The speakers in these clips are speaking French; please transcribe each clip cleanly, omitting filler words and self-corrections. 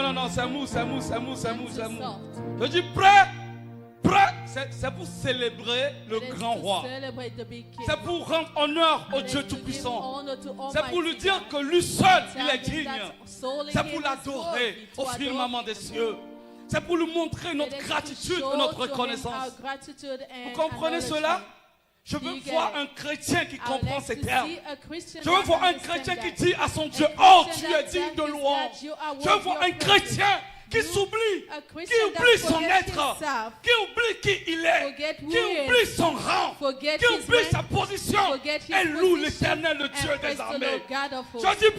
non, c'est mou. Soft. Je dis prêt, c'est pour célébrer le It is grand to roi. celebrate the big king. C'est pour rendre honneur au It is Dieu to give Tout-Puissant. honor to C'est pour lui Almighty dire God. que lui seul, Tell il est him digne. that solely C'est him pour is l'adorer worthy to au adore firmament him. des cieux. C'est pour lui montrer notre It is to gratitude show et notre to him reconnaissance. our gratitude and Vous comprenez cela? acknowledgement. Je veux Do you get voir it? un chrétien qui I would comprend like ces to termes. see a Christian Je veux that voir un understands chrétien qui that. dit à son Dieu, A oh, Christian tu es that digne de thanks louange. that you are Je veux worthy voir of un praise. chrétien qui You, s'oublie, a qui Christian that oublie son forgets être, himself, qui oublie qui il est, forget who qui he is, oublie son rang, forget qui his oublie rank, sa position forget his et loue position, l'Éternel, le and Dieu praise des the armées. Lord God of hosts. Je dis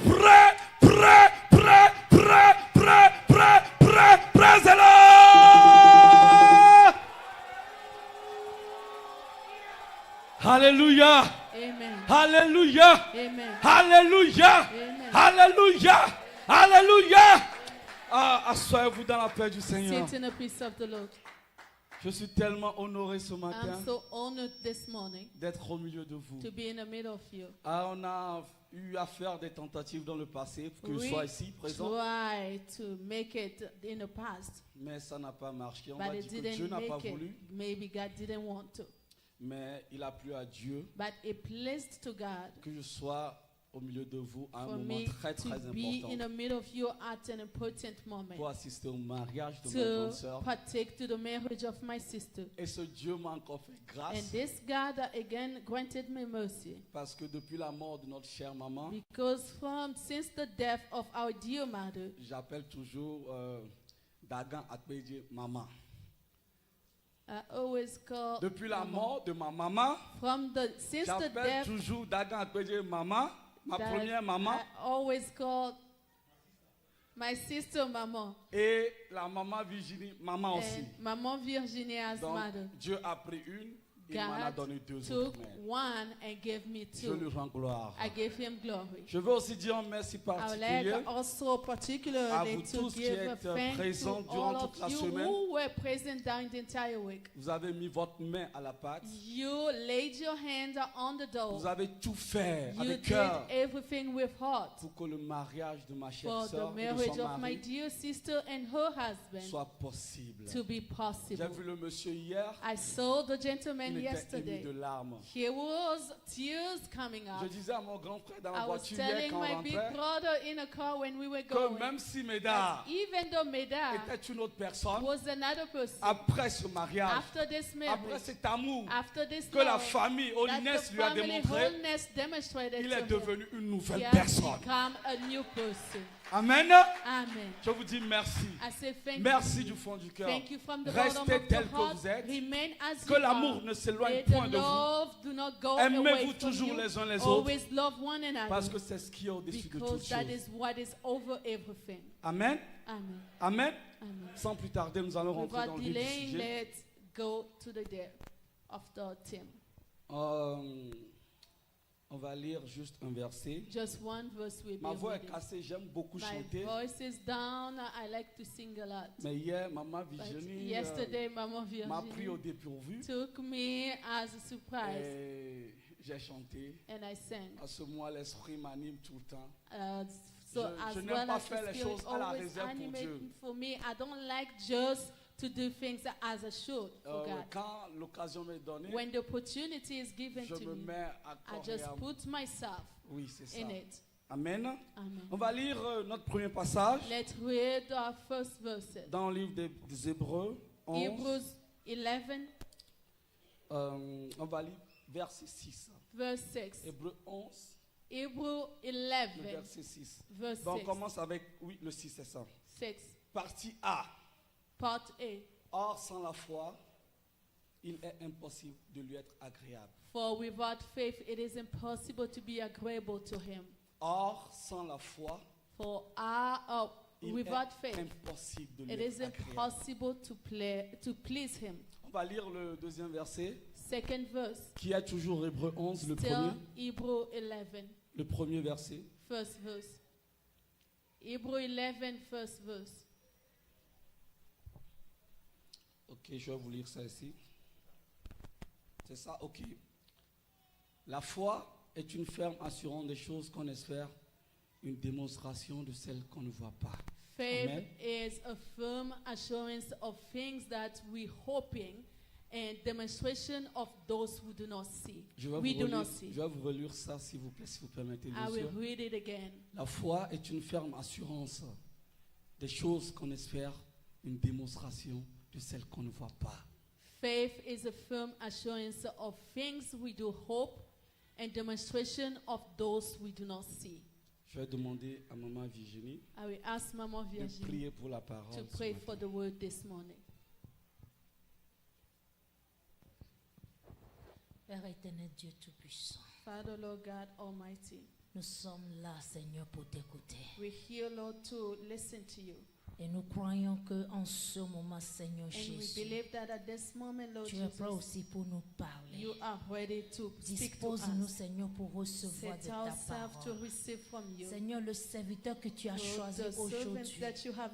praise-le. Alléluia. Amen. Alléluia. Amen. Alléluia. Amen. Alléluia. Alléluia. Assoyez-vous dans la paix du Seigneur. Sit in the peace of the Lord. Je suis tellement honoré ce matin I'm so honored this morning d'être au milieu de vous. to be in the middle of you. On a eu à faire des tentatives dans le passé pour que je We sois ici présent, try to make it in the past, mais ça n'a pas marché. On but va it dire que Dieu didn't n'a pas make it. voulu, Maybe God didn't want to. mais il a plu à Dieu But it pleased to God que je sois au milieu de vous à un for moment me très to très be in important the middle of you at an important moment, pour assister au mariage de ma to grande sœur. partake to the marriage of my sister. Et ce Dieu m'a encore fait And grâce this God again granted me mercy, parce que depuis la mort de notre chère maman, because since the death of our dear mother, j'appelle toujours Dagan Akpedje maman. I always call Depuis la Mama. mort de ma maman, Since the j'appelle death, toujours Dagan Akpedje maman, ma that première maman, I always call my sister Maman et la maman Virginie maman aussi. and Maman Virginia's Donc mother. Dieu a pris une, il m'en a God donné deux took autres. Mais one and gave me je lui two. rends gloire. I gave him glory. Je veux aussi dire un merci I would particulier like also à particularly vous to tous qui give a êtes thank présents to durant all toute la of you semaine. who were present during the entire week. Vous avez mis votre main à la pâte. You laid your hand on the Vous door. avez tout fait You avec did cœur everything with heart pour que le mariage de ma chère for the sœur et de marriage son of my mari dear sister and her husband soit possible. to be J'ai possible. vu le monsieur hier, I saw the gentleman il était ému yesterday. de larmes. Here was tears coming Je out. disais à mon grand frère dans la I was voiture hier telling quand on my big rentrait brother in a car when we were que going, même si that Médard even though Medar était une autre personne, was another person, après ce mariage, after this après marriage, cet amour after this que la love, famille that Holiness the lui a family démontré, wholeness demonstrated il to est him, devenu une nouvelle he has personne. become a new person. Amen. Amen. Je vous dis merci. I say thank Merci you. du fond du cœur. Thank you from the bottom Restez of tel the que heart. vous êtes. Remain as Que you l'amour are. ne s'éloigne May point the de vous. love do not go away Aimez-vous from toujours you. les uns les autres. Always love one another. Parce que c'est ce qui est au-dessus de toutes Because that choses. is what is over everything. Amen. Amen. Amen. Amen. Sans plus tarder, nous allons rentrer dans Without le vif du delaying, sujet. let's go to the depth of the theme. On va lire juste un verset. Just one verse we'll be Ma voix est reading. cassée, j'aime beaucoup My chanter. voice is down. I like to sing a lot. Mais hier, Maman But Virginie yesterday, Mama m'a pris au Virginie dépourvu. took me as a surprise, Et j'ai chanté. and I sang. À ce moment, l'esprit m'anime tout le temps. So Je as n'aime well pas as faire the les Spirit choses à la always réserve pour animate Dieu. for me, I don't like just to do things as I should for God. Quand l'occasion m'est donnée, When the opportunity is given je to me me, mets à I corps et just à- put myself Oui, c'est ça. in it. Amen. Amen. On va lire notre premier passage Let's read our first verses. dans le livre des Hébreux 11. Hebrews 11, On va lire verset 6. verse 6. Hébreux 11, Hebrews le 11, verset 6. verse Donc on 6. commence avec, oui, le 6, c'est ça. 6. Partie A. Part A. Or, sans la foi, il est impossible de lui être agréable. For without faith it is impossible to be agreeable to him. Or, sans la foi, For il without est faith impossible de lui it être is agréable. impossible to please him. On va lire le deuxième verset, Second verse. qui est toujours Hébreux 11, le Still premier, Hebrew 11, le premier verset. first verse. Hebrew 11, first verse. Ok, je vais vous lire ça ici. C'est ça, ok. La foi est une ferme assurance des choses qu'on espère, une démonstration de celles qu'on ne voit pas. Faith Amen. is a firm assurance of things that we're hoping and demonstration of those who do not see. Je vais, We vous do relire, not see. je vais vous relire ça, s'il vous plaît, si vous permettez, bien I will sûr. read it again. La foi est une ferme assurance des choses qu'on espère, une démonstration de celles qu'on ne voit pas. Faith is a firm assurance of things we do hope and demonstration of those we do not see. Je vais demander à Maman Virginie I will ask Mama de Virginie prier pour la parole. to ce pray matin. for the word this morning. Père éternel, Dieu Tout-Puissant, Father, Lord God Almighty, nous sommes là, Seigneur, pour t'écouter. we're here, Lord, to listen to you. Et nous croyons qu'en ce moment, Seigneur And we Jésus, believe that at this moment, Lord tu es prêt Jesus, aussi pour nous parler. you are ready to speak to Dispose-nous, us. Seigneur, pour recevoir de Set ta ourselves to parole. receive from you. Seigneur, le serviteur que tu as Lord, choisi the servant aujourd'hui that you have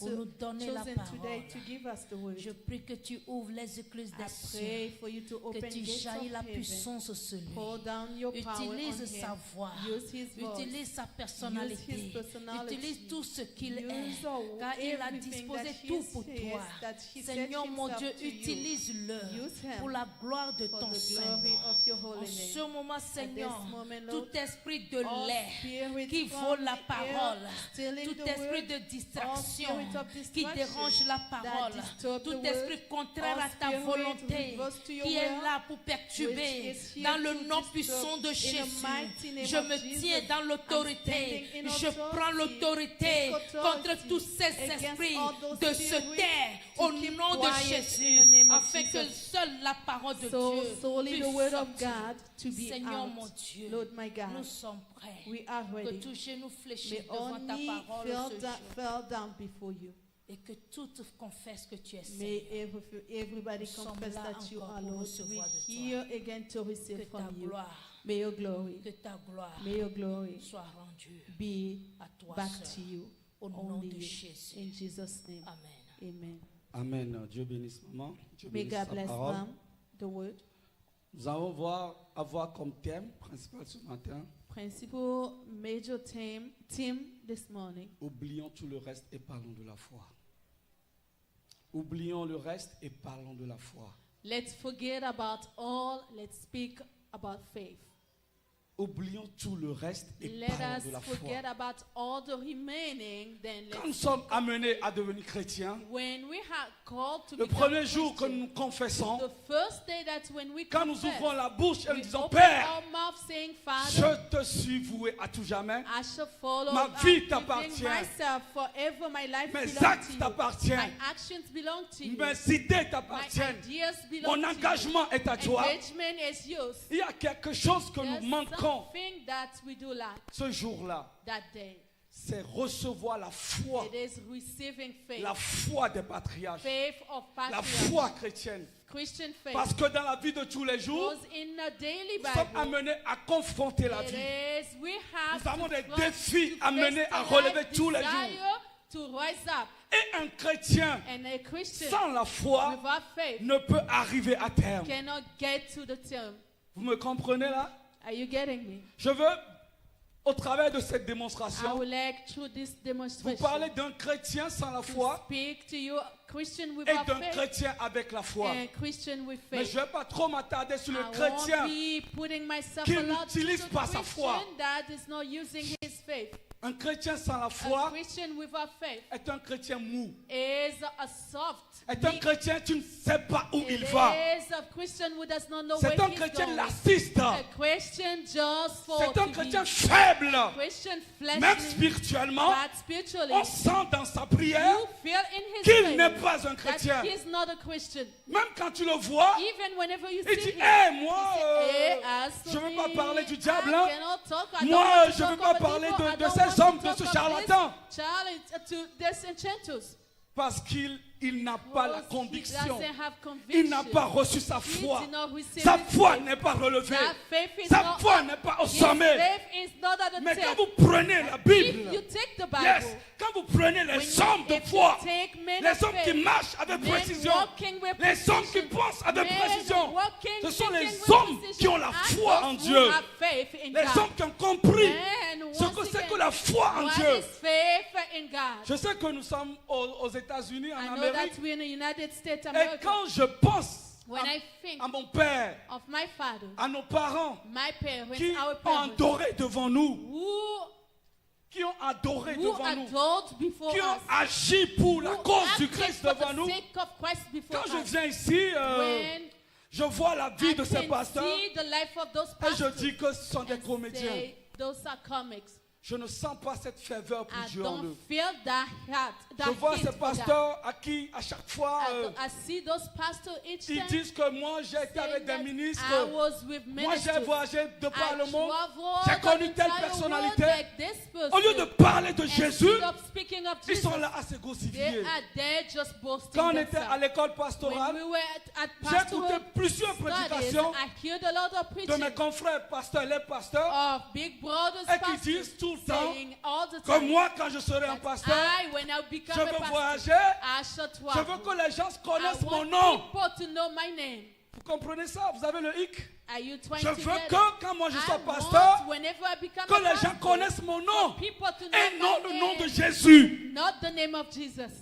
pour nous donner la chosen today parole, to give us the word. je prie que tu ouvres les écluses I des cieux, pray for you to que open tu gates jaillis la of heaven, puissance sur lui. pour down your power on Utilise sa him, voix, use his voice, utilise sa use his personnalité, personality, utilise tout ce qu'il est, use all, car il a everything disposé that he tout is pour his, toi. that he set Seigneur mon himself Dieu, to you. utilise-le Use him pour la gloire de for ton the Saint glory nom. of your holy En name. ce moment, Seigneur, moment, tout Lord, esprit de all l'air spirit qui from vole la the parole, air, stealing tout the esprit word, de all distraction spirit of qui distraction dérange la parole, that disturb tout the word, esprit contraire all à ta spirit volonté reverse to your qui est will, là pour perturber, which is here dans le to nom disturb. puissant de In the Jésus, mighty name je of me Jesus, tiens dans I'm l'autorité, standing in je authority, prends l'autorité take contre authority tous ces against esprits all those de se spirits taire to au keep nom de quiet in Jésus, the name of afin que Jesus. seule la parole de So Dieu solely the puisse word of sortir. God to be Seigneur out. mon Dieu, Lord my nous God, sommes prêts. we are Que ready. tout genou fléchisse May devant all ta knee parole ce jour. fell down before you. Et que tout confesse que tu es May Seigneur. everybody Nous sommes confess là that you encore are pour Lord. recevoir We're de here again to Que receive ta from you. gloire, May your glory, que ta gloire may your glory soit rendue be à toi back seul. to you. Au nom Only de you. Jésus. In Jesus' name. Amen. Amen. Amen. Dieu bénisse maman. Dieu May bénisse God sa bless parole. them, the word. Nous allons avoir comme thème principal ce matin, Principal major theme this morning. oublions tout le reste et parlons de la foi. Oublions le reste et parlons de la foi. Let's forget about all. Let's speak about faith. Oublions tout le reste et Let parlons us de la forget foi. about all the remaining. Then Quand nous let's, sommes amenés à devenir chrétiens, when we are called to le become premier jour que Christian, nous confessons, the first day that when we quand nous confess, ouvrons la bouche et nous we disons open Père, our mouth saying, Father, je te suis voué à tout jamais, I shall follow. Ma I'm vie giving t'appartient. myself forever. My life mes belongs actes to you. t'appartiennent, My actions belong to you. mes idées My t'appartiennent, ideas belong mon to engagement est à you. toi. Engagement is yours. Il y a quelque chose que There's nous manquons something that we do lack ce jour-là, that day. c'est recevoir la foi, It is receiving faith. la foi des patriarches, Faith of la patriarchs. foi chrétienne. Christian faith. Parce que dans la vie de tous les jours, Because in the daily nous sommes Bible, amenés à confronter la it vie. is we have Nous avons to des face- défis to à mener, face à the relever life tous les desire jours. to rise up. Et un chrétien And a Christian sans la foi without faith ne peut arriver à terme. cannot get to the term. Vous me comprenez là? Are you getting me? Je veux, au travers de cette I démonstration, would like through this vous demonstration parler d'un chrétien sans la to foi speak to you, Christian et without d'un faith chrétien avec la foi. and Christian with Mais faith. je ne vais pas trop m'attarder sur le I won't chrétien. be putting myself qui a lot to n'utilise the pas sa foi. Christian that is not using his faith. Un chrétien sans la A foi Christian without faith est un chrétien mou. is a soft. Est un chrétien, tu ne sais pas où il It va. is a Christian who does not know where C'est un he's chrétien going. lassiste. A Christian just for C'est un to chrétien be faible. Christian Même fleshly, spirituellement, but spiritually, on sent dans sa prière you feel in his qu'il n'est faith pas un chrétien. that he's not a Christian. Même quand tu le vois, Even whenever you il see dit, him, hé, moi, he say, as je for ne veux pas me, parler du I diable, hein. cannot talk. I don't Moi, want to je ne veux talk pas about parler evil. I de don't ces want to hommes, de talk ce about charlatan. to this enchanters. Parce qu'il n'a pas la Because conviction. He doesn't have Il n'a conviction. pas reçu sa He foi. did not receive Sa his foi faith. n'est pas relevée. That faith is Sa not foi n'est pas au his sommet. faith is not at the Mais quand top. vous prenez la If Bible, you take the Bible, yes, quand vous prenez when les you- hommes de if you foi, take men les of hommes qui faith, marchent avec men précision, walking with les hommes qui precision, pensent avec men précision, walking, ce sont les thinking with hommes precision, qui ont la and foi en those who Dieu. have faith in Les God. hommes qui ont compris Men ce Ce once que c'est again, que la foi en what Dieu. is faith in God? Je sais que nous sommes aux États-Unis, en I know Amérique. that we're in the United States of Et America. quand je pense When I think à mon père, of my father, à nos parents my parents, qui our ont parents, adoré devant nous, who qui ont adoré who devant nous, adored before qui ont us, agi pour la who cause du acted Christ for devant the nous. sake of Christ before Quand je us. viens ici, When je vois la vie I de ces can pasteurs see the life of those et je pastors dis que ce sont des and comédiens. say, those are comics. Je ne sens pas cette ferveur pour I Dieu en eux. don't feel that heart, Je that vois hate ces for that. pasteurs à qui, à chaque fois, I see those pastors each ils time disent que moi j'ai été avec saying des that ministres, I was with moi j'ai ministers. voyagé de par le monde, traveled j'ai connu the telle entire personnalité. world like this person. Au lieu de parler de Jésus, Instead of speaking of ils Jesus, sont là à se they gossifier. are there just boasting Quand on était à themselves. l'école When pastorale, we were at j'ai écouté pastoral plusieurs studies, prédications I heard a lot of de preaching mes confrères pasteurs, les pasteurs, of big brothers et qui pastors disent tout le temps saying all the que time moi, quand je serai un that pasteur, when I become je a veux pastor, voyager, I shall je travel. veux que les gens connaissent I mon want nom. people to know my name. Vous comprenez ça? Vous avez le hic? Are you trying Je to veux get que it? quand moi je I sois want, pasteur, whenever I become que a les gens pastor, connaissent mon nom people to know et non my le nom name, de Jésus. not the name of Jesus.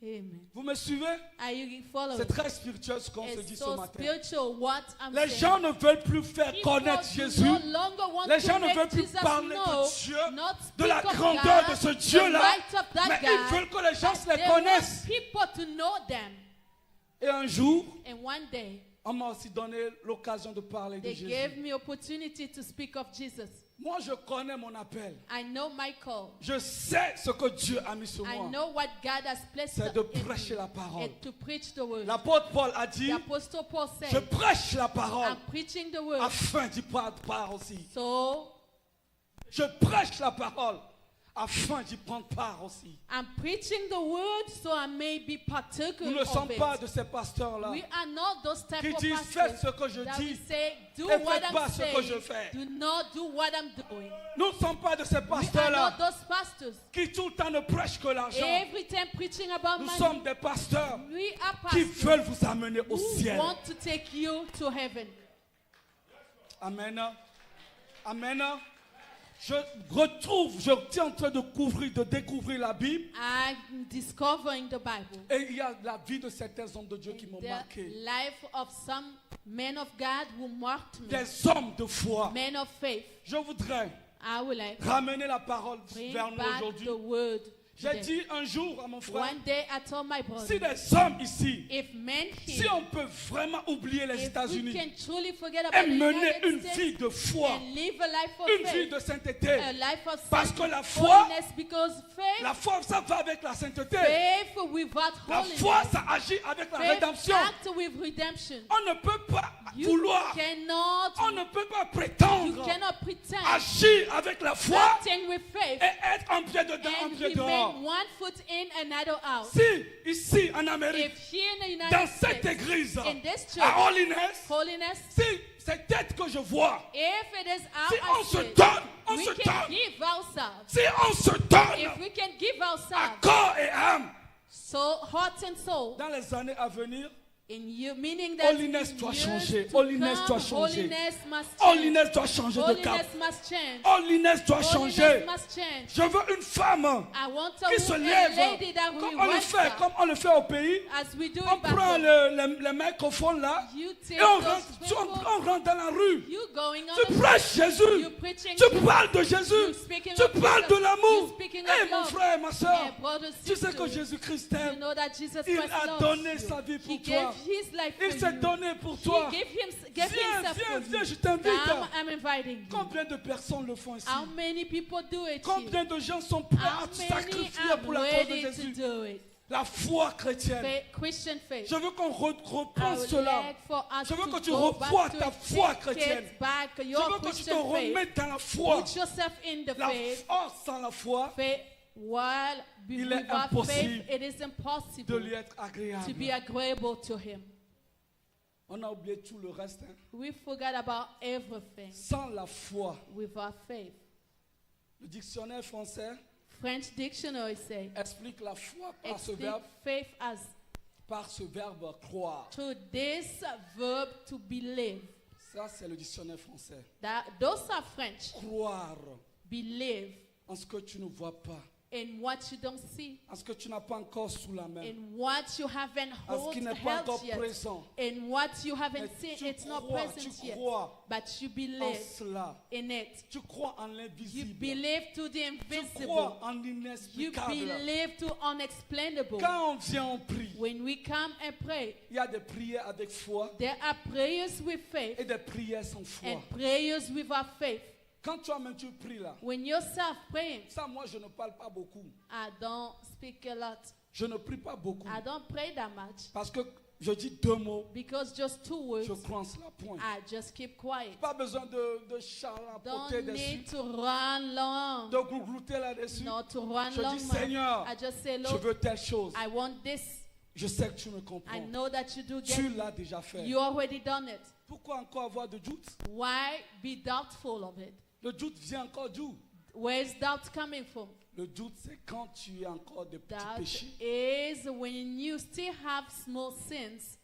Amen. Vous me suivez? Are you following? C'est très spirituel ce qu'on se dit It's ce so matin. spiritual what I'm Les saying. gens ne veulent plus faire People connaître do Jésus. no longer want Les to gens ne make veulent plus Jesus parler know, de Dieu, not de la speak of grandeur God, de ce the Dieu-là, might of that mais God, ils veulent que les gens but les they want connaissent. people to know them. Et un jour, And one day, on m'a aussi donné l'occasion de parler de they Jésus. gave me opportunity to speak of Jesus. Moi, je connais mon appel. I know my call. Je sais ce que Dieu a mis sur I moi. know what God has placed C'est de in prêcher me la parole. and to preach the word. L'apôtre Paul a dit, The Apostle Paul je said, prêche la parole I'm preaching the word. afin d'y prendre part aussi. So Je prêche la parole afin d'y prendre part aussi. I'm preaching the word so I may be partaker Nous ne of sommes it. pas de ces pasteurs-là We are not those type qui of disent pastors faites ce que je that we dis say, do et what faites pas I'm ce que je saying, fais. do not do what I'm doing. Nous ne sommes pas de ces We are not pasteurs-là those pastors. qui tout le temps ne prêchent que l'argent. Every time preaching about Nous money, sommes des pasteurs we are qui pastors veulent vous amener au who ciel. want to take you to heaven. Amen. Amen. Je suis en train de découvrir la Bible. I'm discovering the Bible. Et il y a la vie de certains hommes de Dieu qui m'ont The marqué. life of some men of God who marked me, Des hommes de foi. men of faith. Je voudrais I would like ramener la parole bring vers nous back aujourd'hui. the word. J'ai today. dit un jour à mon frère, One day I told my brother, si les hommes ici, if men si here, on peut vraiment oublier les if we États-Unis can truly forget et about the mener United une States vie de foi, and live a life of une vie faith, de sainteté, a life of parce que la foi, holiness, because faith, la foi, ça va avec la sainteté. faith without La holiness, foi, ça agit avec la faith rédemption. act with redemption. On ne peut pas You vouloir, cannot, on ne peut pas you prétendre cannot pretend agir avec la foi acting with faith et être un pied dedans, un and pied dehors. remain one foot in, another out. Si, ici en Amérique, If here in the United dans cette States, église, in this church, à Holiness, holiness, si cette tête que je vois, if it is si our on se spirit, donne, on we se can donne, give ourselves. si on se donne If we can give à ourselves, corps et âme, so heart and soul, dans les années à venir, in you, meaning that Holiness in doit years changer. to Holiness come, doit changer. holiness must change. Holiness doit changer de cap. Holiness must change. Holiness doit Holiness changer. must change. Je veux une femme I want a, qui se a lève lady that comme will on le rise fait, up, comme on le fait au pays. as we do On in prend Bangkok. le microphone là You take et on those rentre, people, on rentre dans la rue. you going on Tu the prêches Jésus. you preaching Tu Jesus. parles de Jésus. You speaking Tu of parles Jesus. de l'amour. You speaking Eh of mon love. frère, ma soeur, Yeah, brother, tu sais que sister, Jésus-Christ you t'aime. know that Jesus Il Christ a loves donné you. sa vie pour He toi. gave his life Il for s'est you. donné pour He toi. gave Viens, himself viens, for viens, you. je t'invite. Come, I'm inviting you. Combien de personnes le font ici? How many people do it Combien here? de gens sont prêts How à many sacrifier are pour la cause de ready to Jésus? do it? La foi chrétienne. Faith, Christian faith. Je veux qu'on I repense would cela. like for us Je veux to que tu go back revoies to ta it, foi take chrétienne. it back, Je your veux que tu te Christian faith. remettes dans la foi. Put yourself in the La faith. force sans la foi, Faith, while Il est without impossible faith, it is de impossible lui être to be agréable. agreeable to Him. On a oublié tout le reste. Hein. We forgot about everything Sans la foi, without faith. le dictionnaire français French dictionary say, explique la foi par ce explain verbe, faith as croire. to this verb to believe. Ça, c'est le dictionnaire français. Those are French. Croire. Believe en ce que tu ne vois pas, in what you don't see, en ce que tu n'as pas encore sous la main, in what you haven't en ce qui n'est pas held encore yet, présent. in what you haven't Mais seen. tu It's not crois, present tu yet, crois but you en believe cela. in it. Tu crois en You l'invisible. believe to the Tu invisible. crois en You l'inexplicable. believe to unexplainable. Quand on vient, on prie. When we come and pray, Il y a des prières avec foi there are prayers with faith et des prières sans foi. and prayers without faith. Quand toi-même tu pries là, When yourself praying, ça moi je ne parle pas beaucoup. I don't speak a lot. Je ne prie pas beaucoup. I don't pray that much Parce que je dis 2 mots, because just 2 words, je crois en cela, point. I just keep quiet. Pas besoin de chalapoter Don't dessus, need to run long. de glouglouter là-dessus. Not to run Je long. dis, man. Seigneur, I just say, je Lord, veux telle chose. I want this. Je sais que tu me I comprends. know that you do get Tu it. l'as déjà fait. You already done it. Pourquoi encore avoir de doute? Why be doubtful of it? Le doute vient encore d'où? Where's doubt coming from? Le doute, c'est quand tu as encore des petits Doubt péchés. is when you still have small sins.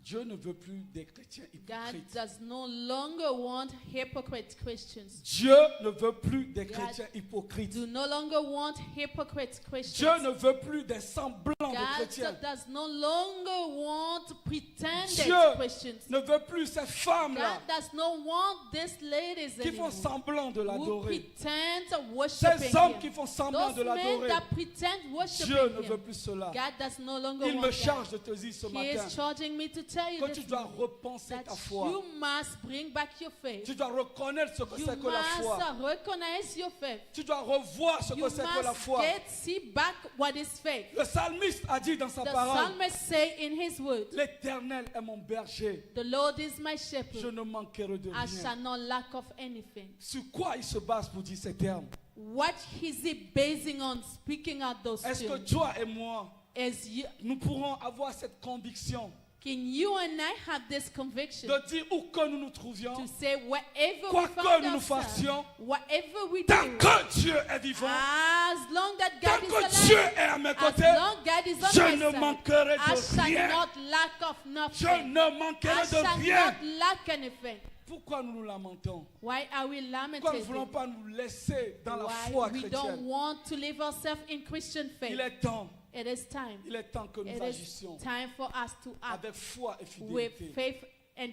Dieu ne veut plus des chrétiens God hypocrites. does no longer want hypocrite Christians. Dieu ne veut plus des God chrétiens hypocrites. Do no longer want hypocrite Dieu Christians. ne veut plus des semblants de God chrétiens. does no longer want pretended Dieu Christians. ne veut plus ces femmes-là God does not want these ladies qui font anymore semblant de who l'adorer. pretend worshiping Ces hommes Him. qui font semblant Those de men l'adorer. that pretend worshiping Dieu ne Him. veut plus cela. God does no longer Il want me that. charge de te dire ce He matin is charging me to tell you que tu this dois morning repenser that ta foi. you must bring back your faith. Tu dois reconnaître ce que You c'est que la foi. must recognize your faith. Tu dois revoir ce You que c'est que la must foi. see back what is faith. Le psalmiste a dit dans sa The parole, psalmist say in his word, l'Éternel est mon berger. the Lord is my Je shepherd. ne manquerai de I shall rien. not lack of anything. Sur quoi il se base pour dire ces termes? What is he basing on speaking out those Est-ce que things? toi et moi, As you, nous pourrons avoir cette conviction can you and I have this conviction de dire où que nous nous trouvions, to say wherever quoi we que find nous nous ourselves, fassions, whatever we tant do, que Dieu est vivant, as long that tant God is que Dieu alive, est à mes as côtés, long God is on je my ne side, manquerai I de shall rien. not lack of Je nothing. ne I manquerai shall de rien. not lack anything. Pourquoi nous nous lamentons? Why are we Pourquoi nous ne voulons lamenting? pas nous laisser dans la Why foi we don't chrétienne? want to live ourselves in Christian faith? Il est temps, It is time. il est temps que nous It is agissions time for us to act avec foi et with fidélité. faith and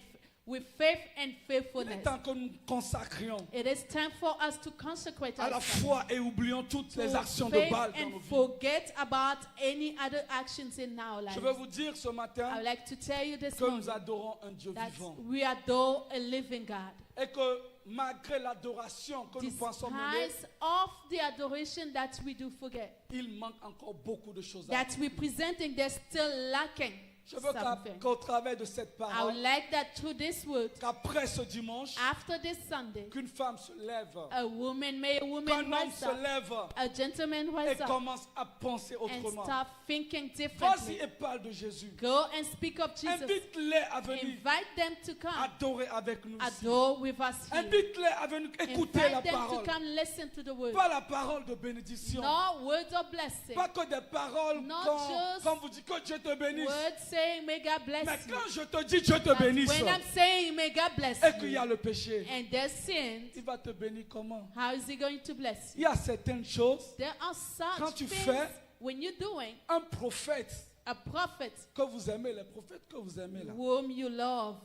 Il est faithfulness. temps que nous consacrions It is time for us to consecrate à la ourselves foi et oublions toutes les to actions de faith Baal dans nos and vies. forget about any other actions in our Je lives. veux vous dire ce I matin would like to tell you this que nous morning adorons un Dieu that vivant we adore a living God. et que malgré l'adoration que nous pensons mener, Despite of the adoration that we do forget, il manque encore beaucoup de choses à that faire. we're presenting, there's still lacking Je veux something. qu'au travers de cette I would parole, like that through this word, qu'après ce dimanche, after this Sunday, qu'une femme se lève, a woman, may a qu'un woman homme rise se up, lève a gentleman et rise up, commence à penser and autrement. start thinking Vas-y differently. et parle de Jésus. Go and speak of Jesus. Invite-les à venir Invite them to come, adorer avec nous ici. adore with us here. Invite-les à venir écouter la Invite them to parole. come listen to the word. Pas la parole de bénédiction. No words of blessing. Pas que des paroles Not just quand vous dites que Dieu te bénisse. Words saying, may God bless Mais you. quand je te dis Dieu te But bénisse when I'm saying, may God bless et qu'il y a you, le péché, and there's sin, il va te bénir comment? how is He going to bless Il you? y a certaines choses, There are quand such tu things fais when you're doing un prophète a prophet que vous aimez, les prophètes que vous aimez là, whom you love.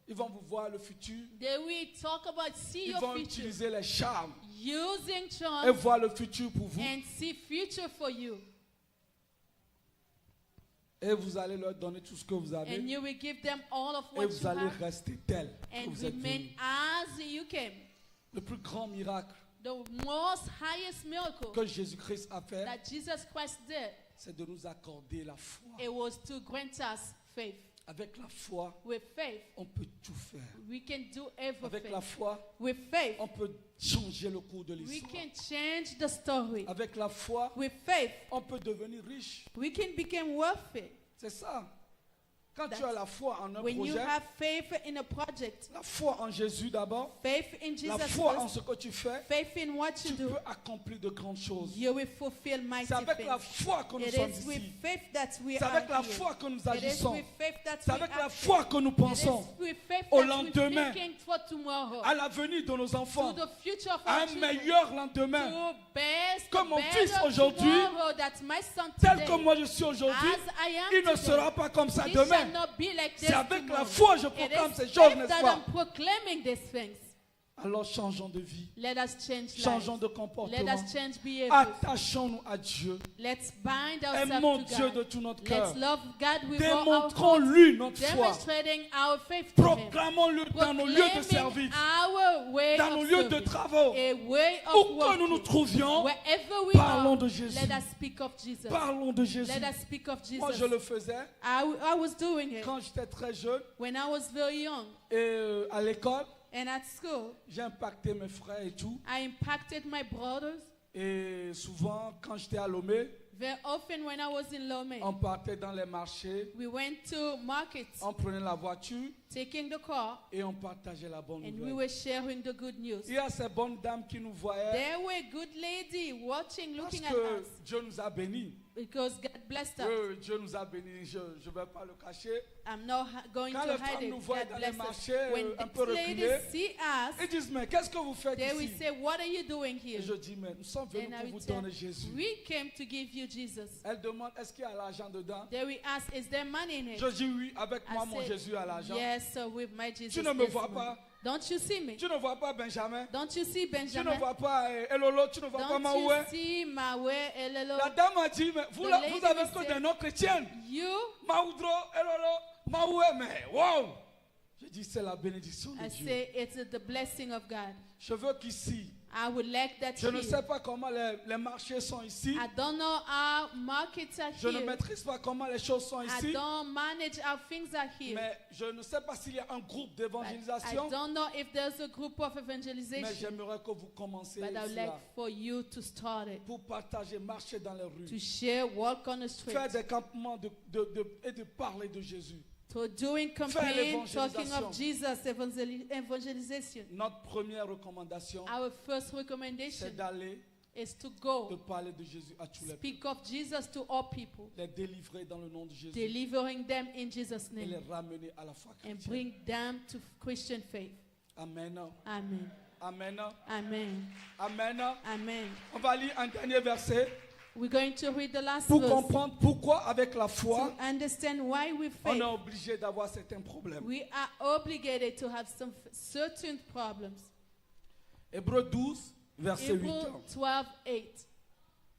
ils vont vous voir le futur, They will talk about see ils your vont future, utiliser les charmes using et charms voir le futur pour vous. and see future for you. Et vous allez leur donner tout ce que vous avez And you will give them all of et what vous you allez have rester tel que and vous êtes remain venu. as you came. Le plus grand miracle The most highest miracle que Jésus-Christ a fait, that Jesus Christ did, c'est de nous accorder la foi. it was to grant us faith. Avec la foi, With faith, on peut tout faire. we can do Avec everything. la foi, With faith, on peut changer le cours de we l'histoire. can change the story. Avec la foi, With faith, on peut devenir riche. we can become wealthy. C'est ça. Quand tu as la foi en un when you projet, have faith in a project, la foi en Jésus d'abord, faith in la Jesus foi en first, ce que tu fais, faith in what tu you do, peux accomplir de grandes choses. you will fulfill mighty C'est avec la things. foi que nous It sommes is with ici. faith that we C'est are avec la here. foi que nous It is agissons. with faith that C'est we avec la act. foi que nous It pensons is with faith au that lendemain, we're thinking for tomorrow, à l'avenir de nos to enfants, the future of à our un children, meilleur lendemain. to best, Comme mon better fils aujourd'hui, tomorrow that my son Tel today, que moi je suis aujourd'hui, as I am il ne today, sera pas comme ça he demain. shall not be like this C'est avec la tomorrow. foi je It proclame is ces choses, faith n'est-ce that pas? I'm proclaiming these things. Alors changeons de vie, Let us change changeons lives. de Let comportement, us change behaviors. attachons-nous à Dieu, Let's bind aimons ourselves Dieu to de God. tout notre cœur, Let's love God with all our heart, démontrons-lui notre foi, demonstrating our faith to Him. proclamons-le dans nos lieux de service, our way dans nos of lieux de service, travaux, a way où of que nous nous working. trouvions, Wherever we parlons are, de Jésus. let us speak of Jesus. Parlons de Jésus. Let us speak of Moi je Jesus. le faisais I was doing it quand j'étais très jeune when I was very young, et à l'école, and at school, j'ai impacté mes frères et tout. I impacted my brothers. Et souvent, quand j'étais à Lomé, Very often when I was in Lomé, on partait dans les marchés, we went to markets, on prenait la voiture taking the car, et on partageait la bonne and we nouvelle. were sharing the good news. Il y a ces bonnes dames qui nous voyaient There were good lady watching, parce looking at que us Dieu nous a bénis. because God blessed us. Oui, Dieu nous a bénis, je ne vais pas le cacher. I'm not going Quand to les hide femmes it. nous voient God dans les bless us. marchés, When un peu these ladies reculés, see us, ils disent, mais qu'est-ce que vous faites they will ici? say, "What are you doing Et here?" je dis, mais nous sommes venus And I pour will vous tell, donner Jésus. "We came to give you Jesus." Elle demande, est-ce qu'il y a l'argent dedans? They will ask, "Is there money in it?" Je dis oui, avec moi, I mon say, Jésus a l'argent. "Yes, sir, with my Jesus." Tu ne me there's vois money." pas? Don't you see me? Tu ne vois pas Benjamin? Don't you see Tu ne Benjamin? vois pas Elolo? Tu ne vois pas Don't you Maoué? see Mawe Elelo? La dame a dit, mais vous, The là, lady vous avez will que say, des noms chrétiens. You? Maoudro, Elolo, Maoué, mais wow! Je dis, c'est la bénédiction de I Dieu. say it's the blessing of God. Je veux qu'ici, I would like that je ne here. sais pas comment les marchés sont ici. I don't know how markets are Je ne here. maîtrise pas comment les choses sont I ici. don't manage how things are here. Mais je ne sais pas s'il y a un groupe But I d'évangélisation. don't know if there's a group of Mais evangelization. j'aimerais que vous commenciez But I would cela like for you to start it. pour partager, marcher dans les To rues, share, walk on the street. faire des campements et de parler de Jésus. To doing campaign, talking l'évangélisation. of Jesus, evangelization. Notre première recommandation, Our first c'est recommendation d'aller, is to de go, parler de Jésus à tous les peuples, speak of Jesus to all people, les délivrer dans le nom de Jésus delivering them in Jesus' et les name, ramener à la foi and chrétienne. bring them to Christian faith. Amen. Amen. Amen. Amen. Amen. Amen. On va lire un dernier verset We're going to read the last pour verse comprendre pourquoi, avec la to foi, understand why we on est faith. obligé d'avoir certains problèmes. We are obligated to have some certain problems. Hébreux 12, verset 8. Hebrew 12:8.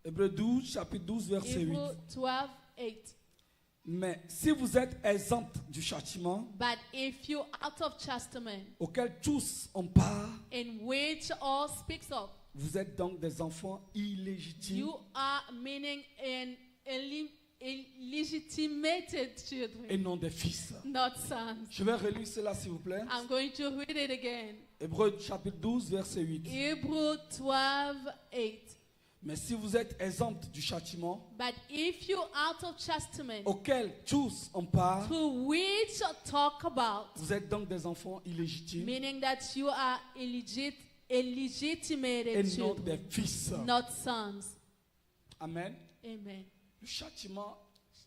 Hébreux 12, chapitre 12, verset 8. Hebrew 12:8. Mais si vous êtes exempts du châtiment But if you out of chastisement, auquel tous ont part, in which all speaks of, vous êtes donc des enfants illégitimes you are meaning an illegitimated et children, non des fils. not sons. Je vais relire cela s'il vous plaît. I'm going to read it again. Hébreux chapitre 12, verset 8. Hebrew 12:8. Mais si vous êtes exempts du châtiment But if you out of chastisement, auquel tous ont part, to which talk about, vous êtes donc des enfants illégitimes meaning that you are et illegitimated non des children, fils. not sons. Amen. Amen. Le châtiment,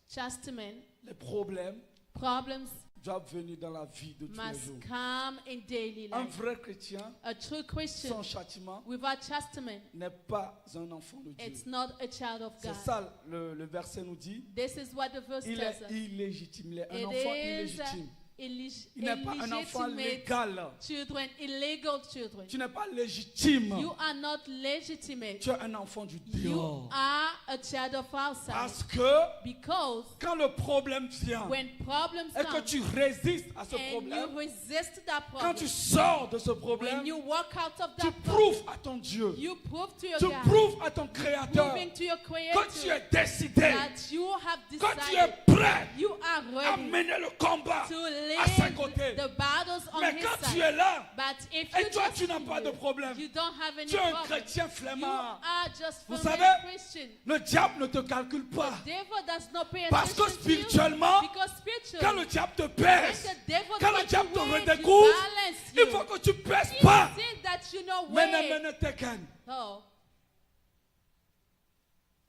Chastisement, les problèmes problems doivent venir dans la vie de tous les must jours. come in daily Un life. vrai chrétien A true Christian sans châtiment without chastisement, n'est pas un enfant de Dieu. it's not a child of C'est God. ça le verset nous dit. This is what the verse Il tells est us. illégitime. Il est un It enfant is illégitime. Il n'est pas un enfant illegitimate légal. children, illegal children. Tu n'es pas légitime. You are not legitimate. Tu es un enfant du You dehors. are a child of outside. Parce que Because quand le problème vient when problems et que come tu résistes à ce and you problème, resist that quand problem, tu sors de ce when problème, you walk out of tu that prouves problem, à ton Dieu, you prove to your tu God, prouves à ton Créateur proving to your que tu Creator es décidé, that you have que tu decided, es prêt you are à ready mener le combat to à ses côtés. the battles on Mais his quand tu side. es là, But if et you toi just tu n'as pas de here, problème, you don't have any tu es un problem. chrétien You flemmard. are just Vous for savez, a Christian. le diable ne te calcule pas. Devil does not pay Parce que attention to you spirituellement, because quand spiritually, le diable te when pèse, the devil quand le tries diable to te weigh, redécouvre, to balance il you, faut que tu pèses he pas. thinks that you know Mene, way. mene, teken. Oh,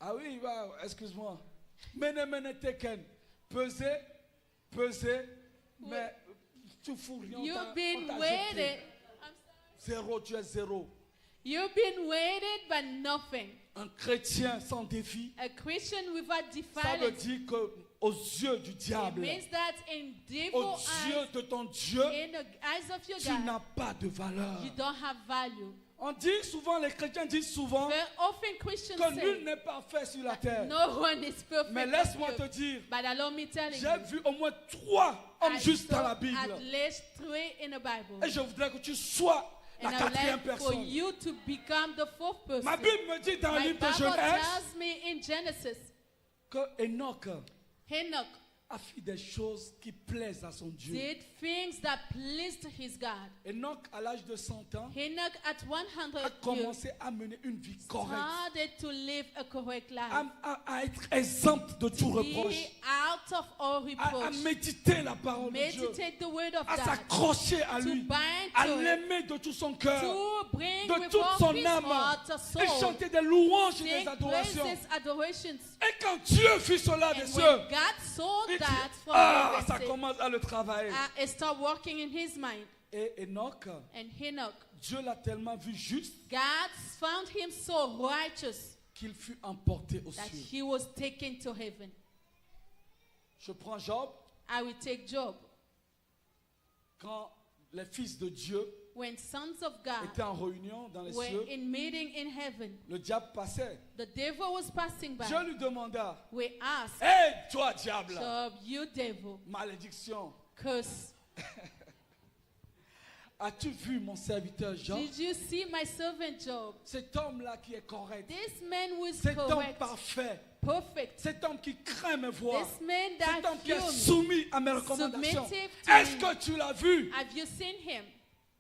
Ah oui, excuse-moi. Mene, mene, teken. Peser, mais tu fous rien. you've on been t'a waited. jeté. I'm sorry. Zéro, tu es zéro. You've been waited, but nothing. Un chrétien sans défi, A Christian without ça veut defiance. dire que aux yeux du It diable, means that in devil aux yeux eyes, de ton Dieu, in the eyes of your tu God, n'as pas de valeur. you don't have value. On dit souvent, les chrétiens disent souvent Very often Christians que nul say, n'est parfait sur la terre. no one is perfect. Mais on laisse-moi te earth. dire, But allow me telling j'ai you, vu au moins 3 hommes I justes dans saw la Bible. at least 3 in the Bible. Et je voudrais que tu sois la And I would quatrième like for personne. you to become the fourth person. Ma Bible me dit dans le My livre de Bible Genèse tells me in Genesis, que Enoch Enoch a fait des choses qui plaisent à son Dieu. did things that pleased his God. Enoch, à l'âge de 100 ans, Enoch at 100 a years commencé à mener une vie correcte, started to live a correct life. à être exempt de tout reproche, Be out of all à reproach. méditer la parole de Dieu, Meditate the word of à God. s'accrocher à To lui, bind à to it. l'aimer de tout son cœur, To bring de with toute all son his âme, heart, et soul. chanter des louanges et des Sing adorations. praises, adorations. Et quand Dieu fit cela des And cieux, when God saw il dit, that from ah, ça heaven, commence à le travailler. it start working in his mind. Et Enoch, And Enoch, Dieu l'a tellement vu juste God found him so righteous qu'il fut emporté aux that cieux. he was taken to heaven. Je prends Job, I will take Job. quand les fils de Dieu When sons of God étaient en réunion dans les were cieux, in meeting in heaven, le diable passait. the devil was passing by. Dieu lui demanda, We asked, hé toi diable, Job, you devil, malédiction, curse. as-tu vu mon serviteur Job? Did you see my servant Job? Cet homme-là qui est correct, This man was cet homme correct, parfait, perfect. cet homme qui craint mes voix, This man cet that homme qui est feared me. soumis à mes recommandations. Submissive to Est-ce me. que tu l'as vu? Have you seen him?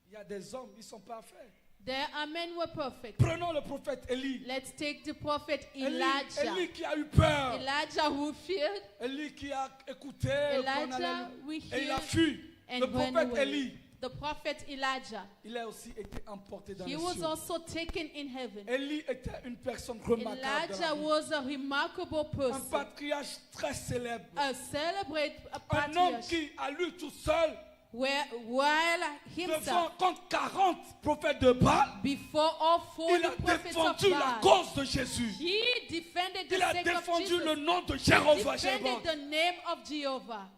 Il y a des hommes, ils sont parfaits. There are men who are perfect. Prenons le prophète Élie. Let's take the prophet Élie Elijah. qui a eu peur. Elijah who feared, Élie qui a écouté Elijah, qu'on allait- we et il a hear fui. and Le went prophète away. Élie, The prophet Elijah, il a aussi été emporté dans he les was cieux. also taken in heaven. Élie était une personne remarquable dans la Elijah Bible. was a remarkable Un person, patriarche très célèbre. a celebrate a Un homme patriarch, qui, à lui tout seul, while devant himself, contre 40 prophètes de Baal, before all il 40 a prophets of défendu la Baal, cause de Jésus. he defended the Il a sake of défendu Jesus. le nom de He Jéhovah. defended the name of Jehovah.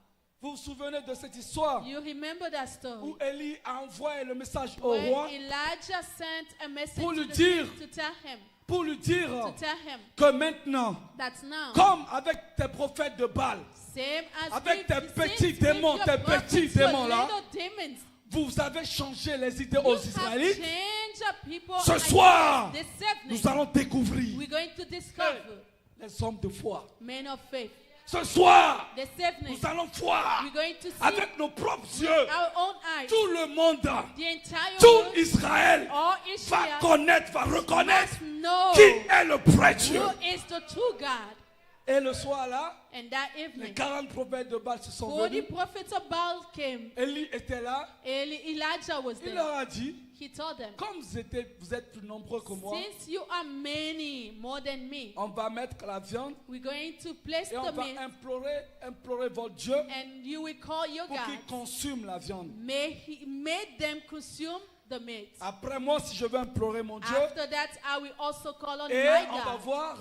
Vous vous souvenez de cette histoire You remember that story? où Élie a envoyé le message au When roi Elijah sent a message pour to lui the dire- king to tell him, pour lui dire que que maintenant, that now, comme avec tes prophètes de Baal, same as avec with- tes since petits with démons, your tes prophets, petits your démons-là, little demons, vous avez changé les idées you aux have Israélites. changed people Ce ideas. soir, This nous evening, allons découvrir we're going to discover les hommes de foi. men of faith. Ce soir, This evening, nous allons voir we're going to see avec nos propres yeux our own eyes tout le monde, the entire tout world, Israël all va Israel connaître, va reconnaître must know qui est le vrai Dieu. who is the true God. Et le soir là, And that les evening, 40 prophètes de Baal se sont 40 venus. prophets of Baal came. Élie était là. Elijah was Il there. leur a dit, He told them, comme vous êtes plus nombreux que moi, since you are many, more than me, on va mettre la viande we're going to place et on the va meat implorer votre Dieu and you will call your pour qu'il God. consume la viande. Made them consume the meat. Après moi, si je veux implorer mon Dieu, After that, I will also call on et my on va God. voir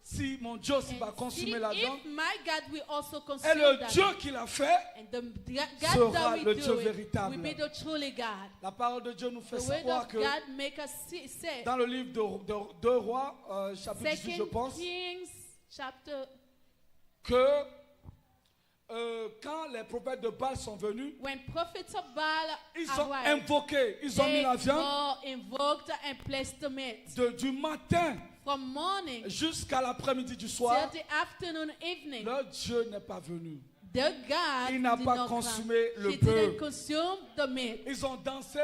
si mon Dieu aussi va And see consommer la viande. if my God will also Et consume le that. Dieu qui l'a fait, And the God sera that le will Dieu do it véritable. will be the truly God. la parole de Dieu nous fait The word savoir of que God make us say, dans le livre de 2 Rois, chapitre 18, je 2 pense, Kings chapter, que quand les prophètes de Baal sont venus, when prophets of Baal ils ont arrived, invoqué, ils ont mis la viande all invoked and placed the meat. du matin From morning jusqu'à l'après-midi du till soir. the afternoon, evening, Leur Dieu n'est pas venu. their God Il n'a did pas not consumé come. le He didn't bœuf. consume the meat. Ils ont dansé.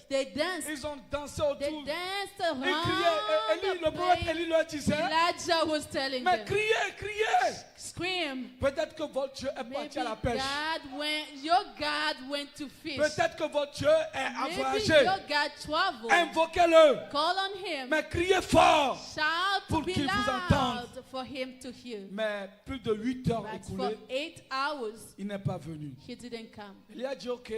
They danced. Ils ont dansé They autour. danced Ils criaient. around Et Élie, the le prophète place. Élie leur disait, Elijah was telling mais them, criez, criez. scream. Peut-être que votre Dieu est Maybe parti à la pêche. your God went to fish. Peut-être que votre Dieu est à Maybe voyager. your God traveled. Invoquez-le. Call on him. Mais criez fort. Shout pour to be qu'il vous loud entende. for him to hear. Mais plus de 8 heures But for écoulées, 8 hours, il n'est pas venu. he didn't come. Il a dit, ok,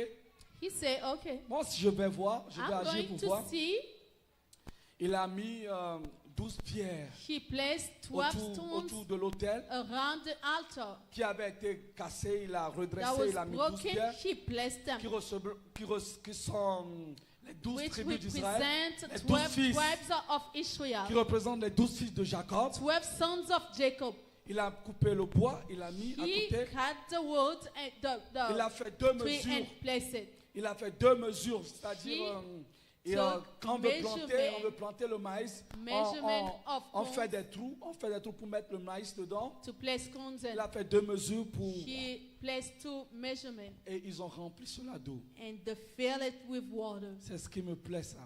He said, okay, moi si je vais voir, je vais I'm agir going pour to voir. see. Il a mis 12 pierres He placed 12 autour stones de l'autel around the altar qui avait été cassé. Il a that redressé, il a was mis 12 broken. pierres He placed them, qui sont les 12 which tribus d'Israël, represent les 12 12 fils, tribes of Israel, qui représentent les 12 fils de Jacob. 12 sons of Jacob. Il a coupé le bois, il a mis à He côté. cut the wood and Il a the fait 2 tree mesures. and placed it. Il a fait 2 mesures, c'est-à-dire He quand on veut planter le maïs, on fait des trous, pour mettre le maïs dedans. To place cones Il and a fait 2 mesures pour he placed 2 measurements et ils ont rempli cela d'eau. and they fill it with water. C'est ce qui me plaît ça.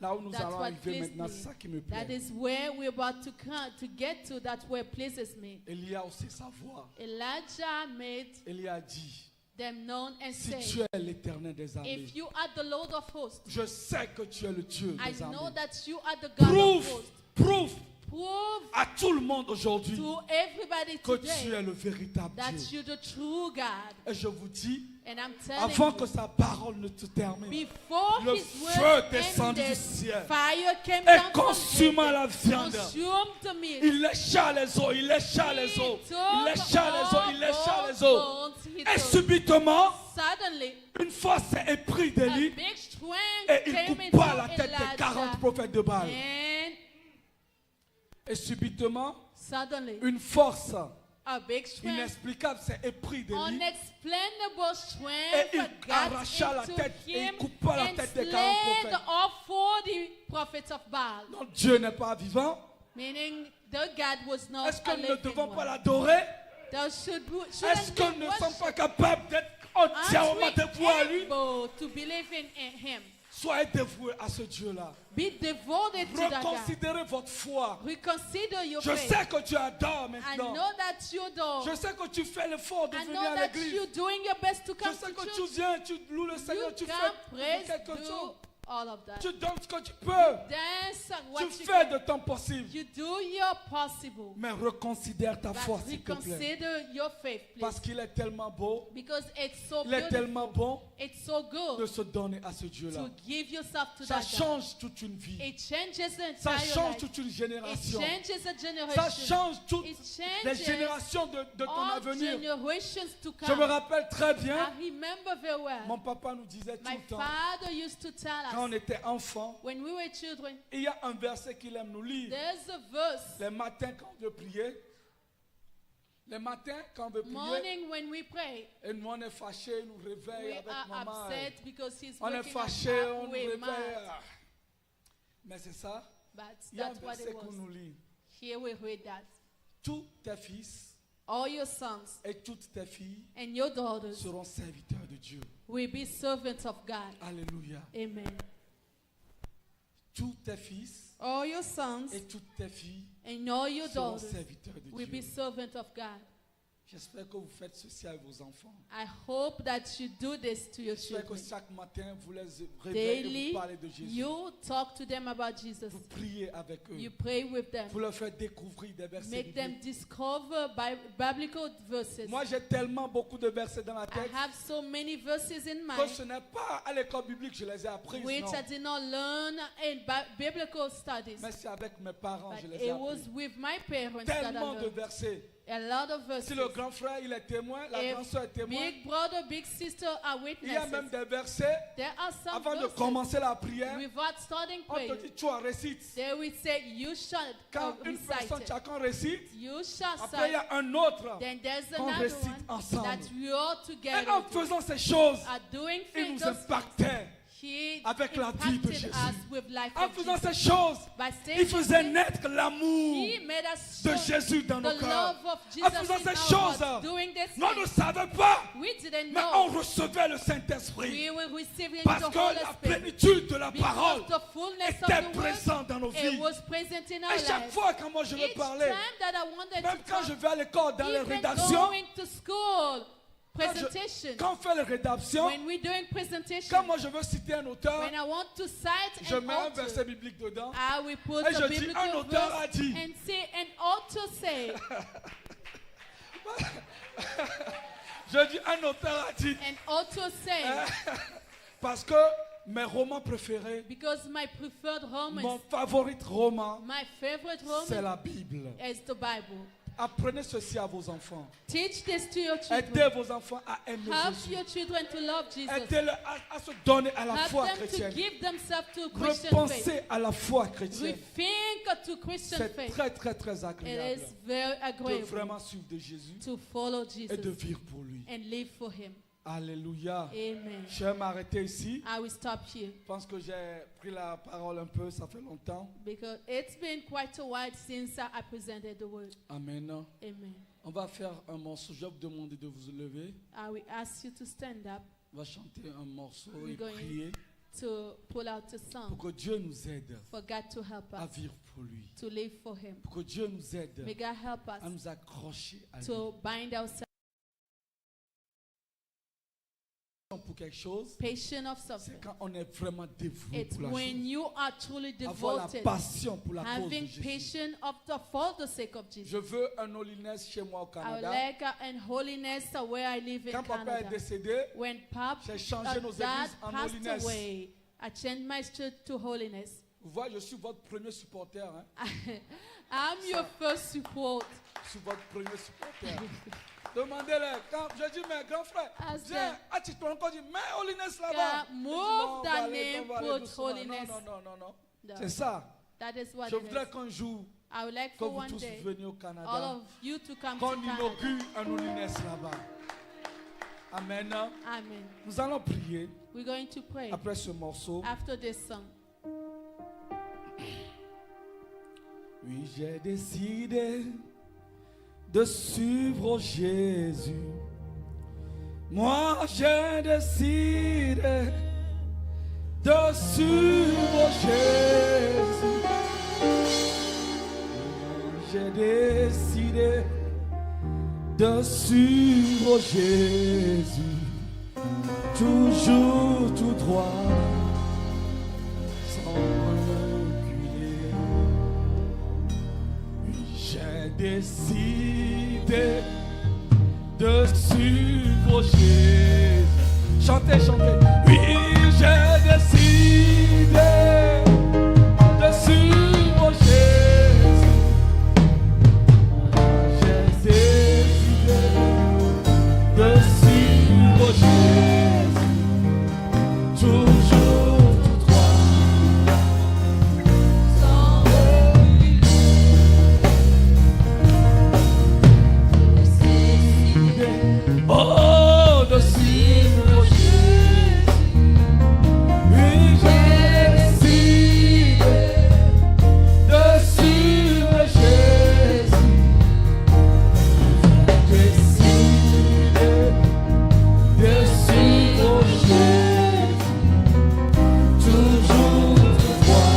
Là où nous That's allons what arriver pleased maintenant, me. c'est ça qui me That plaît. is where we're about to come to get to. That's where pleases me. Il y a aussi sa voix. Elijah made Il a dit, them known and si said, tu es l'Éternel des armées, if you are the Lord of hosts, je sais que tu es le Dieu I des know armées. that you are the God of hosts. Prouve Prove à tout le monde aujourd'hui to everybody que tu today es le véritable that Dieu. you're the true God. Et je vous dis, And I'm telling avant you, que sa parole ne se termine, before le his feu word descendit ended, du ciel fire came et down from consuma heaven, la viande. consumed the meat. Il lécha les eaux, il lécha les eaux, He took il lécha les eaux, il lécha all les eaux. bones, he Et took- subitement, Suddenly, une force s'est épris a d'Élie big strength et il came coupa into la tête des 40 Elijah. prophètes de Baal. And Et subitement, suddenly, une force a big strength, inexplicable s'est épris d'Élie unexplainable et strength il got arracha la into tête et him il coupa la and tête des 40 slayed prophètes. all 40 prophets of Baal. Donc Dieu n'est pas vivant. Meaning the God was not Est-ce que a nous ne living devons pas one. l'adorer? Thou shouldn't Est-ce que nous ne sommes worship. pas capables d'être Aren't entièrement we dévoués à lui? able to believe in him? Soyez dévoués à ce Dieu-là. Be devoted to that God. Reconsidérez votre foi. Reconsider your Je faith. sais que tu adores I maintenant. know that you do. Je sais que tu fais l'effort de I venir know à that l'église. you're doing your best to Je come sais to que tu church. viens, tu loues le You Seigneur, tu can fais praise, quelque do chose. all of that. Tu donnes ce que tu peux. Dance what Tu you fais can. de ton possible. You do your possible. Mais reconsidère ta foi, But s'il te plaît. reconsider your faith, Parce please. qu'il est tellement beau, Because it's so il est beautiful. tellement bon It's so de good se donner à ce Dieu-là. to give yourself to Ça that God. change toute une vie. It changes the Ça entire change life. toute une It génération. changes a Ça generation. change toutes It les changes générations de ton all avenir. generations to Je me come. rappelle très bien, I remember very well. mon papa nous disait tout My le temps, father used to tell quand on us était enfant, when we were children, il y a un verset qu'il aime nous lire. there's a verse. Les matins quand on veut prier, les matins quand on veut prier, Morning when we pray, et nous on est fâchés, il nous réveille we avec are maman. upset because he's On est waking us fâchés, on up. nous We're réveille. mad. Mais c'est ça, But il y a un that's what verset it qu'on was. nous lit. Here we read that. Tous tes fils All your sons et toutes tes filles and your daughters seront serviteurs de Dieu. will be servants of God. Alléluia. Amen. Tous tes fils All your sons et toutes tes filles and all your seront daughters serviteurs de will be Dieu. servants of God. J'espère que vous faites ceci avec vos enfants. I hope that you do this to your J'espère que children. chaque matin, vous les réveillez et Daily, vous parlez de Jésus. you talk to them about Jesus. Vous priez avec eux. You pray with them. Vous leur faites découvrir des versets Make them bibliques. discover biblical verses. Moi, j'ai tellement beaucoup de versets dans la I tête have so many verses in que mind ce n'est pas à l'école biblique que je les ai appris. which I did not learn in biblical studies. Mais c'est avec mes parents que But je les ai it was appris. with my parents that I Tellement de learned versets. a lot of verses. Si le grand frère, il est témoin, la grande soeur est If témoin. big brother, big sister are Il y a même witnesses, des versets, there are some avant de verses commencer la prière, without starting on te prayer. dit, tu en récites. They will say, you shall Quand une recite personne, it. chacun récite, You shall après il y cite. a un autre. Then there's qu'on another récite one ensemble. that we all Et together en faisant ces choses, are doing il nous things. impactait. He avec la vie de impacted Jésus. us with life En of faisant Jesus. ces choses, By il saying faisait these naître l'amour things, He made us de show Jésus dans nos the cœurs. love of En Jesus faisant in ces our choses, hearts. Doing this nous ne things, savions pas, we didn't mais on know. recevait le Saint-Esprit. We were receiving Parce the que Holy la Spirit. plénitude de la parole Because the fullness of était the word, présente dans nos it vies. was present in our Et chaque lives. fois quand moi je veux Each parler, time that I wanted même to quand talk, je vais à l'école dans les even rédactions, going to school, quand presentation, on fait les rédactions, when we're doing presentation, quand moi je veux citer un auteur, when I want to cite je an mets un verset author, biblique dedans. I will put Et a je dis, biblical un auteur a verse dit. and say, an author say, Je dis un auteur a dit. an author say, Parce que mes romans préférés, because my preferred mon Romans, favori roman, my favorite c'est Roman la Bible. is the Bible. Apprenez ceci à vos enfants. Teach this to your Aidez children. vos enfants à aimer Help Jésus. your children to love Jesus. Aidez-les à se donner à la Help foi them to chrétienne. give themselves to Christian faith. Repensez à la foi chrétienne. Rethink to Christian C'est faith. très très très It agréable is very de agreeable vraiment suivre de Jésus to follow et de Jesus vivre pour lui. and live for Him. Alléluia. Amen. Je vais m'arrêter ici. I will stop here Je pense que j'ai pris la parole un peu, ça fait longtemps. because it's been quite a while since I presented the word. Amen. Amen. On va faire un morceau. Je vais vous demander de vous lever. I will ask you to stand up On va chanter un morceau et We're going prier to pull out a pour song que Dieu nous aide for God to help à us vivre pour lui. to live for Him. Pour que Dieu nous aide May God help à us nous accrocher à lui. to bind ourselves Pour quelque chose, patient of c'est suffering. quand on est vraiment dévoué It's pour la when chose. you are truly Avoir la devoted, passion pour la cause de having Jésus. patience for the sake of Jesus. Je veux un holiness chez moi au I would Canada. like and holiness where I live in Quand papa est Canada. décédé, When Pop, j'ai changé nos Dad églises en passed holiness. away, I changed my church to holiness. vous voyez, je suis votre premier supporter. Hein. I'm your first support. Je suis votre premier supporter. Demandez-le. Quand je dis, mais grand frère, Ask viens, them. à titre encore dit, mets holiness là-bas. God, Il dit, move non, on the va aller, name, on va aller put doucement. holiness. Non. No. C'est ça. That is what Je it voudrais is. qu'un jour, I would like que for vous one tous day, veniez au all Canada, of you to come to qu'on Canada. inaugure un holiness là-bas. Amen. Amen. Nous allons prier We're going to pray après ce morceau. after this song. Oui, j'ai décidé de suivre Jésus. Moi, j'ai décidé de suivre Jésus. J'ai décidé de suivre Jésus. Toujours tout droit, sans reculer. J'ai décidé de suivre Jésus. Chantez. Oui, j'ai décidé de suivre Jésus. J'ai décidé de suivre Jésus. Toujours tout droit, sans reculer. Oh, de suivre Jésus. Oui, j'ai décidé de suivre Jésus. J'ai décidé de suivre Jésus. Toujours tout droit,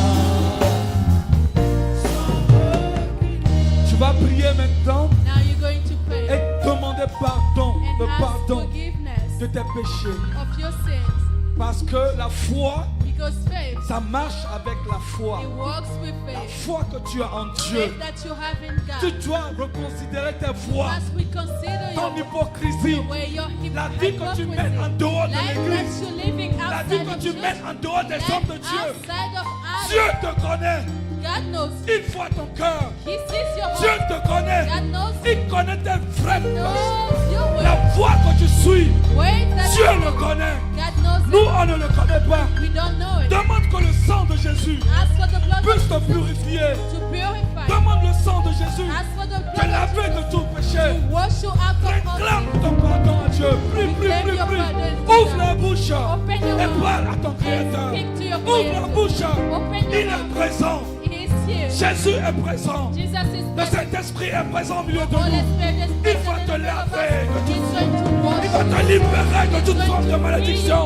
sans reculer. Tu vas prier maintenant Now you're going to pray et demander pardon, and le ask pardon forgiveness de tes péchés. of your sins. Parce que la foi, Because faith, ça marche avec la foi. it works with La faith. foi que tu as en Dieu. Faith that you have in Tu God. dois reconsidérer tes voies, As we consider ton your hypocrisie, way, your la vie que tu mènes en dehors de life l'église, that you're living la vie outside que of tu church, mènes en dehors des life hommes de Dieu. outside of Dieu others. te connaît. God knows. Il voit ton cœur. He sees your Dieu heart. te connaît. God knows. Il connaît tes vrais Knows pensées. your La way. voie que tu suis, Way that Dieu le connaît. God knows Nous, it. on ne le connaît pas. We don't know it. Demande que le sang de Jésus Ask for the blood puisse te purifier. to purify. Demande le sang de Jésus Ask for the te blood laver de tout péché. to wash you out of all Réclame sin. ton pardon à Dieu. Prie. Reclaim your pardon. Ouvre la bouche Open your et mouth parle à ton Créateur. Speak to your Ouvre la Creator. bouche. Open Il your est mouth. présent. He is here. Jésus est présent. Jesus is Le present. Saint-Esprit est présent au milieu de Holy nous. Spirit is Il present va in te the middle of us. laver de He's tout. going to wash Il va te you. libérer de toute forme de malédiction.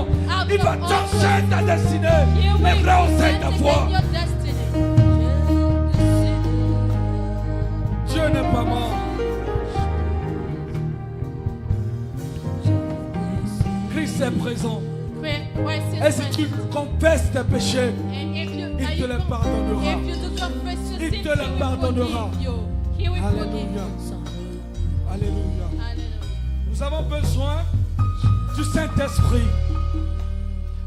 Il va changer ta destinée. He will Les rehausser ta foi. transcend your destiny. Dieu n'est pas mort. Christ est présent. Christ is Et si tu present. confesses tes péchés, And if you, il te les if pardonnera. you do confess your Il sins, te he les will pardonnera. forgive you. He will forgive Alléluia. you. Alléluia. Hallelujah. Nous avons besoin du Saint-Esprit.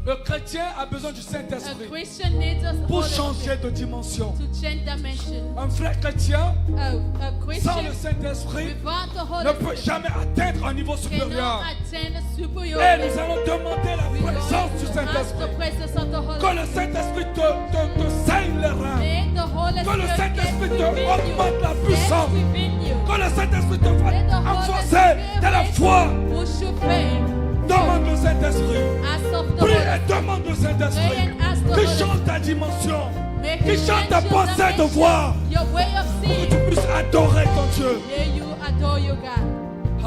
Le chrétien a besoin du A Saint-Esprit Christian needs us pour Holy changer Spirit de dimension. to change dimension. Un vrai chrétien A sans le Christian Saint-Esprit without the Holy ne peut Spirit jamais atteindre un niveau supérieur. cannot attain a superior Et nous level. allons demander la We will présence du ask the Saint-Esprit. presence of the Holy Que le Spirit. Saint-Esprit te saigne les reins. Make the Holy Que le Spirit Saint-Esprit get te within you. augmente la Get puissance. within you. Que le Saint-Esprit te fasse Let the Holy enfoncer de la foi. Spirit push your faith. Demande le Saint-Esprit. Ask of the Prie Holy et demande le Pray Saint-Esprit. and ask the Qui Holy change ta dimension. Make Qui him change ta change your pensée de dimension, voir. your way of Pour que seeing. tu puisses adorer ton Dieu. May you adore your God.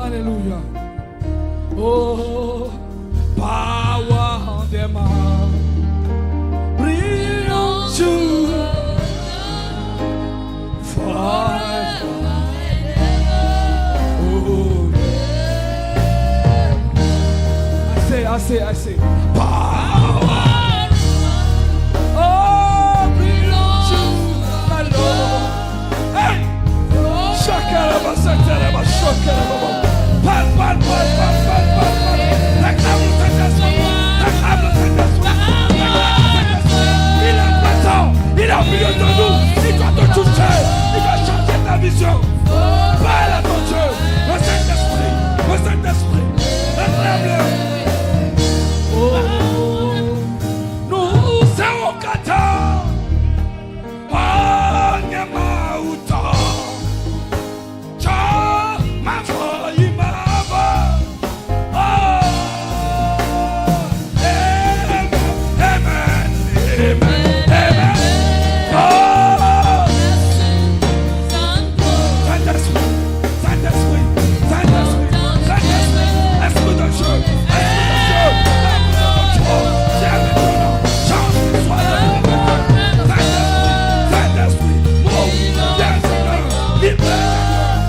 Alléluia. Oh, power on the man. Bring on you forever. Oh, I say. Power. Oh, bring on you, my Lord. Hey! Shakaraba, sakaraba, shakaraba. Pal. Réclame le Saint-Esprit. Réclame le Saint-Esprit. Il est présent. Il est au milieu de nous. Il doit te toucher. Il va changer ta vision. Parle à ton Dieu. Le Saint-Esprit. Réclame-le. Oh, nous serons catins. Oh, Nyamauta. Cha, ma foi, il m'a va. Oh, amen. Oh, Saint-Esprit. Esprit de Dieu. Viens maintenant. Change l'histoire de l'humanité. Saint-Esprit. Move. Viens, Seigneur. Libère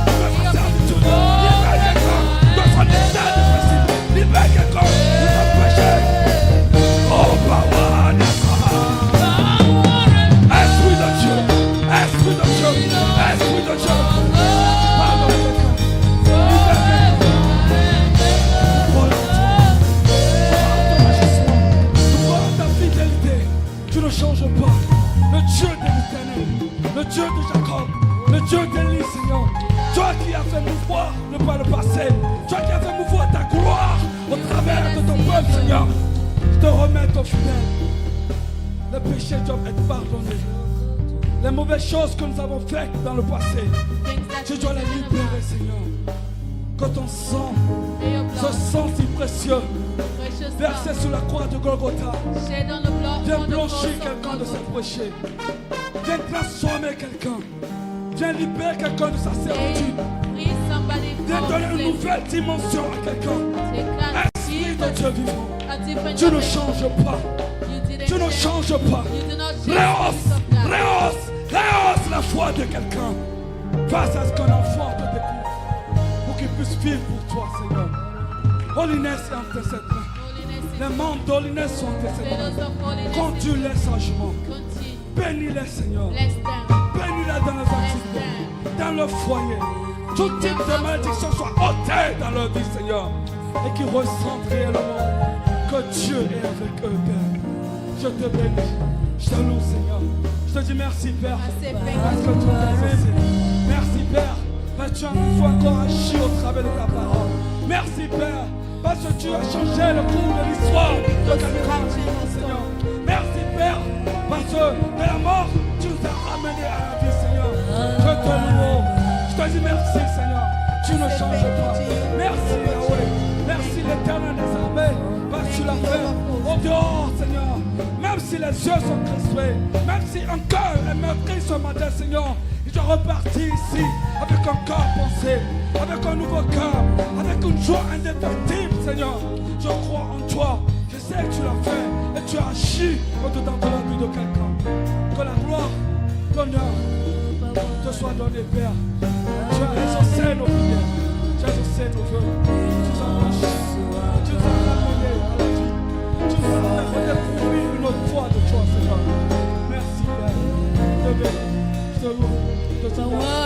de sa servitude. Libère quelqu'un de son état de principe. Libère quelqu'un de son péché. Oh, power, Esprit de Dieu. Esprit de Dieu. Esprit de Dieu. Pardonne quelqu'un. Libère quelqu'un. Ta fidélité, tu ne changes pas. Le Dieu de l'Éternel, le Dieu de Jacob, le Dieu d'Élie, Seigneur. Toi qui as fait mouvoir le passé, toi qui as fait mouvoir ta gloire au travers de ton peuple, Seigneur. Je te remets ton fidèle. Les péchés doivent être pardonnés. Les mauvaises choses que nous avons faites dans le passé, Things that tu you dois les did in the libérer, past. Seigneur. Que ton sang, May your ce blood, sang si précieux, precious versé blood, sur la croix de Golgotha, shed on the blood viens on the cross blanchir of quelqu'un de ses Golgotha. péchés. Viens transformer quelqu'un. Viens libérer quelqu'un de sa servitude. Free somebody Viens from donner une slavery. nouvelle dimension à quelqu'un. Declare Esprit de Dieu vivant. a different Tu ne dimension. changes pas. You didn't Tu ne change. changes pas. You do not change the Rehausse, things of God. rehausse la foi de quelqu'un. Face à ce qu'un enfant te découvre. Pour qu'il puisse vivre pour toi, Seigneur. Holiness est entre ses mains. Holiness is Les membres d'Holiness sont entre ses mains. pillars of holiness. Conduis-les sagement. Continue. Bénis-les, Seigneur. Bless them. Bénis-les dans leurs activités, dans leur foyer. Tout type de malédiction soit ôté dans leur vie, Seigneur. Et qu'ils ressentent réellement que Dieu est avec eux, Père. Je te bénis. Je te loue, Seigneur. Je te dis merci, Père. I say Parce thank que you. tu m'as exaucé. Merci, Père. Parce que tu as fois encore agi au travers de ta parole. Merci, Père. Parce que tu as changé le cours de l'histoire de quelqu'un, Seigneur. Merci, Père. Parce que de la mort, tu nous as ramenés à la vie, Seigneur. Je te loue. Je te dis merci, Seigneur. Tu ne changes pas. Merci, Yahweh. Merci, l'Éternel des armées. Parce que tu l'as fait. au dehors, Seigneur. Même si les yeux sont crispés, même si un cœur est meurtri ce matin, Seigneur, il doit repartir ici avec un cœur pensé, avec un nouveau cœur, avec une joie indéfectible, Seigneur. Je crois en toi. Je sais que tu l'as fait et tu as agi au-dedans de la vie de quelqu'un. Que la gloire, l'honneur te soit donné, Père. Tu as exaucé nos prières. Tu as exaucé nos vœux. Tu nous as marché. Tu nous as ramenés à la vie. Tu nous as fait découvrir une autre foi de toi, Seigneur. Merci, Père. Je te bénis. Je te loue. Je te